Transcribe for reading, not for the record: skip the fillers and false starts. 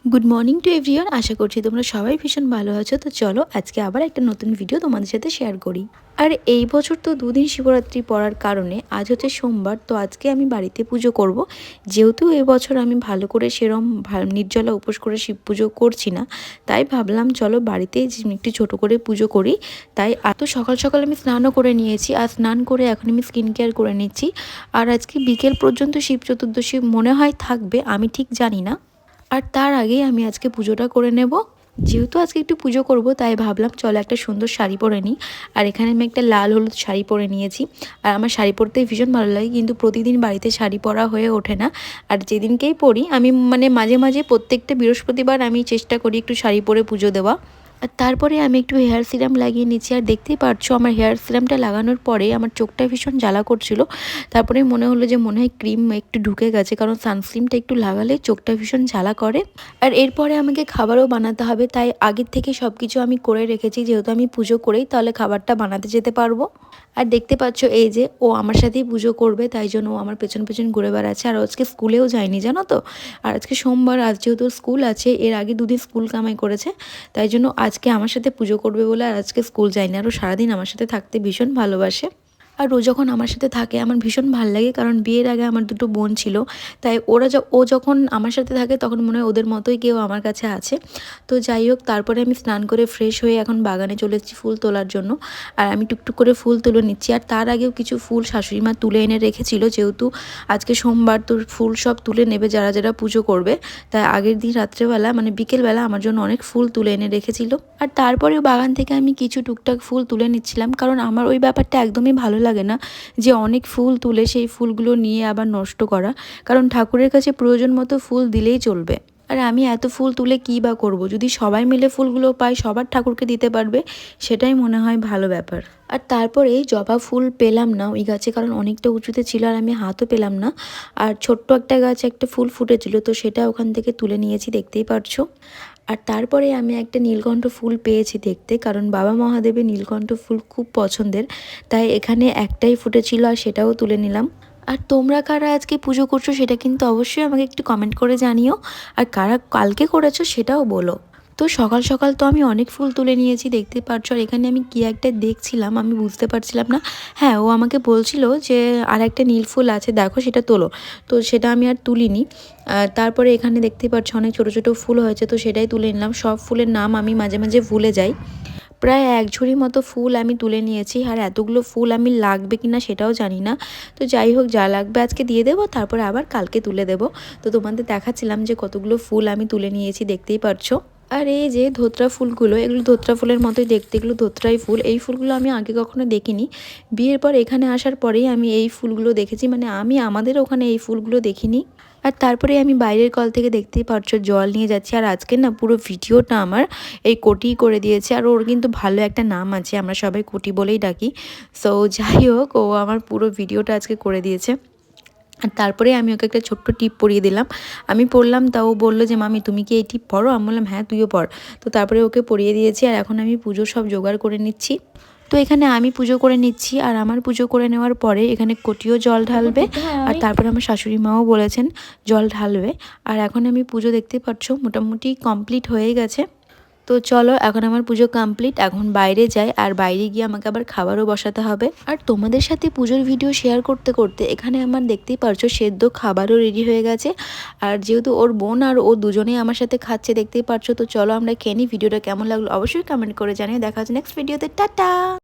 Good morning to everyone. আশা করছি তোমরা সবাই ভীষণ ভালো আছো। তো চলো আজকে আবার একটা নতুন ভিডিও তোমাদের সাথে শেয়ার করি। আর এই বছর তো দুদিন শিবরাত্রি পড়ার কারণে আজ হচ্ছে সোমবার, তো আজকে আমি বাড়িতে পুজো করব। যেহেতু এবছর আমি ভালো করে সেরম নির্জলা উপোস করে শিব পুজো করছি না, তাই ভাবলাম চলো বাড়িতেই একটু ছোটো করে পুজো করি। তাই এত সকাল সকাল আমি স্নানও করে নিয়েছি, আর স্নান করে এখন আমি স্কিন কেয়ার করে নিচ্ছি। আর আজকে বিকেল পর্যন্ত শিব চতুর্দশী মনে হয় থাকবে, আমি ঠিক জানি না। আর তার আগেই আমি আজকে পুজোটা করে নেব। যেহেতু আজকে একটু পুজো করব, তাই ভাবলাম চলো একটা সুন্দর শাড়ি পরে নিই। আর এখানে আমি একটা লাল হলুদ শাড়ি পরে নিয়েছি। আর আমার শাড়ি পরতেই ভীষণ ভালো লাগে, কিন্তু প্রতিদিন বাড়িতে শাড়ি পরা হয়ে ওঠে না। আর যেদিনকেই পরি আমি মাঝে মাঝে প্রত্যেকটা বৃহস্পতিবার আমি চেষ্টা করি একটু শাড়ি পরে পুজো দেওয়া। আর তারপরে আমি একটু হেয়ার সিরাম লাগিয়ে নিচ্ছি। আর দেখতেই পারছো আমার হেয়ার সিরামটা লাগানোর পরে আমার চোখটা ভীষণ জ্বালা করছিল। তারপরে মনে হলো যে মনে হয় ক্রিম একটু ঢুকে গেছে, কারণ সানস্ক্রিনটা একটু লাগালে চোখটা ভীষণ জ্বালা করে। আর এরপরে আমাকে খাবারও বানাতে হবে, তাই আগের থেকে সব কিছু আমি করে রেখেছি, যেহেতু আমি পুজো করেই তাহলে খাবারটা বানাতে যেতে পারবো। আর দেখতে পাচ্ছ এই যে ও আমার সাথেই পুজো করবে, তাই জন্য ও আমার পেছন পেছন ঘুরে বেড়াচ্ছে। আর আজকে স্কুলেও যায়নি জানো তো। আর আজকে সোমবার, আজ যেহেতু স্কুল আছে, এর আগে দুদিন স্কুল কামাই করেছে, তাই জন্য আজকে আমার সাথে পুজো করবে বলে আর আজকে স্কুল যায়নি। আর ও সারাদিন আমার সাথে থাকতে ভীষণ ভালোবাসে। আর ও যখন আমার সাথে থাকে আমার ভীষণ ভালো লাগে, কারণ বিয়ের আগে আমার দুটো বোন ছিল, তাই ও যখন আমার সাথে থাকে তখন মনে হয় ওদের মতোই কেউ আমার কাছে আছে। তো যাই হোক, তারপরে আমি স্নান করে ফ্রেশ হয়ে এখন বাগানে চলে এসেছি ফুল তোলার জন্য। আর আমি টুকটুক করে ফুল তুলে নিচ্ছি। আর তার আগেও কিছু ফুল শাশুড়ি মা তুলে এনে রেখেছিল, যেহেতু আজকে সোমবার, তো ফুল সব তুলে নেবে যারা যারা পুজো করবে। তাই আগের দিন রাত্রেবেলা মানে বিকেলবেলা আমার জন্য অনেক ফুল তুলে এনে রেখেছিল। আর তারপরেও বাগান থেকে আমি কিছু টুকটাক ফুল তুলে নিচ্ছিলাম, কারণ আমার ওই ব্যাপারটা একদমই ভালো লাগে না যে অনেক ফুল তুলে সেই ফুলগুলো নিয়ে আবার নষ্ট করা। কারণ ঠাকুরের কাছে প্রয়োজন মতো ফুল দিলেই চলবে। আর আমি এত ফুল তুলে কী বা করবো, যদি সবাই মিলে ফুলগুলো পাই সবার ঠাকুরকে দিতে পারবে, সেটাই মনে হয় ভালো ব্যাপার। আর তারপরে জবা ফুল পেলাম না ওই গাছে, কারণ অনেকটা উঁচুতে ছিল আর আমি হাতও পেলাম না। আর ছোট্ট একটা গাছে একটা ফুল ফুটেছিল, তো সেটা ওখান থেকে তুলে নিয়েছি, দেখতেই পারছো। আর তারপরে আমি একটা নীলকণ্ঠ ফুল পেয়েছি দেখতে, কারণ বাবা মহাদেবের নীলকণ্ঠ ফুল খুব পছন্দের, তাই এখানে একটাই ফুটেছিল আর সেটাও তুলে নিলাম। আর তোমরা কারা আজকে পুজো করছো সেটা কিন্তু অবশ্যই আমাকে একটু কমেন্ট করে জানিও। আর কারা কালকে করেছো সেটাও বলো। তো সকাল সকাল তো আমি অনেক ফুল তুলে নিয়েছি, দেখতে পাচ্ছ। আর এখানে আমি কী একটা দেখছিলাম, আমি বুঝতে পারছিলাম না। হ্যাঁ, ও আমাকে বলছিল যে আর একটা নীল ফুল আছে দেখো, সেটা তোলো। তো সেটা আমি আর তুলিনি। তারপরে এখানে দেখতেই পাচ্ছ অনেক ছোটো ছোটো ফুল হয়েছে, তো সেটাই তুলে নিলাম। সব ফুলের নাম আমি মাঝে মাঝে ভুলে যাই। প্রায় এক ঝুড়ি মতো ফুল আমি তুলে নিয়েছি। আর এতগুলো ফুল আমি লাগবে কিনা সেটাও জানি না। তো যাই হোক, যা লাগবে আজকে দিয়ে দেবো, তারপরে আবার কালকে তুলে দেবো। তো তোমাদের দেখাচ্ছিলাম যে কতগুলো ফুল আমি তুলে নিয়েছি, দেখতেই পারছো। আর এই যে ধোত্রা ফুলগুলো, এগুলো ধোত্রা ফুলের মতোই দেখতে, এগুলো ধোত্রাই ফুল। এই ফুলগুলো আমি আগে কখনো দেখিনি। বিয়ের পর এখানে আসার পরেই আমি এই ফুলগুলো দেখেছি, মানে আমি আমাদের ওখানে এই ফুলগুলো দেখিনি। আর তারপরে আমি বাইরের কল থেকে দেখতেই পারছো জল নিয়ে যাচ্ছি। আর আজকে না পুরো ভিডিওটা আমার এই কোটি করে দিয়েছে। আর ওর কিন্তু ভালো একটা নাম আছে, আমরা সবাই কোটি বলেই ডাকি। সো যাই হোক, ও আমার পুরো ভিডিওটা আজকে করে দিয়েছে। আর তারপরে আমি ওকে একটা ছোট্ট টিপ পরিয়ে দিলাম। আমি পড়লাম, তা ও বললো যে মামি তুমি কি এই টিপ পড়ো? আমি বললাম হ্যাঁ, তুইও পড়। তো তারপরে ওকে পরিয়ে দিয়েছি। আর এখন আমি পুজোর সব জোগাড় করে নিচ্ছি। তো এখানে আমি পুজো করে নিচ্ছি, আর আমার পুজো করে নেওয়ার পরে এখানে কোটিও জল ঢালবে। আর তারপরে আমার শাশুড়ি মাও বলেছেন জল ঢালবে। আর এখন আমি পুজো দেখতে পাচ্ছ মোটামুটি কমপ্লিট হয়ে গেছে। তো চলো এখন আমার পুজো কমপ্লিট, এখন বাইরে যাই। আর বাইরে গিয়ে আমাকে আবার খাবারও বসাতে হবে। আর তোমাদের সাথে পুজোর ভিডিও শেয়ার করতে করতে এখানে আমার দেখতেই পারছো সেদ্ধ খাবারও রেডি হয়ে গেছে। আর যেহেতু ওর বোন আর ও দুজনেই আমার সাথে খাচ্ছে, দেখতেই পারছো। তো চলো আমরা খেয়ে নিই। ভিডিওটা কেমন লাগলো অবশ্যই কমেন্ট করে জানিয়ে। দেখা হচ্ছে নেক্সট ভিডিওতে। টাটা।